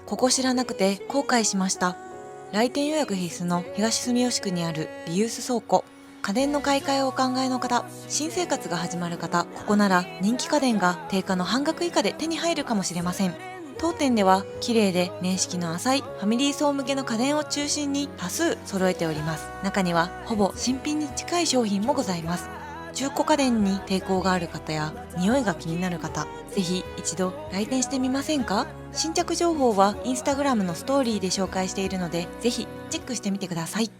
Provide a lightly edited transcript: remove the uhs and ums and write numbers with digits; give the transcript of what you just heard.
ここ知らなくて後悔しました。来店予約必須の東住吉区にあるリユース倉庫。家電の買い替えをお考えの方、新生活が始まる方、ここなら人気家電が定価の半額以下で手に入るかもしれません。当店では綺麗で年式の浅いファミリー層向けの家電を中心に多数揃えております。中にはほぼ新品に近い商品もございます。中古家電に抵抗がある方や匂いが気になる方、ぜひ一度来店してみませんか？新着情報はインスタグラムのストーリーで紹介しているので、ぜひチェックしてみてください。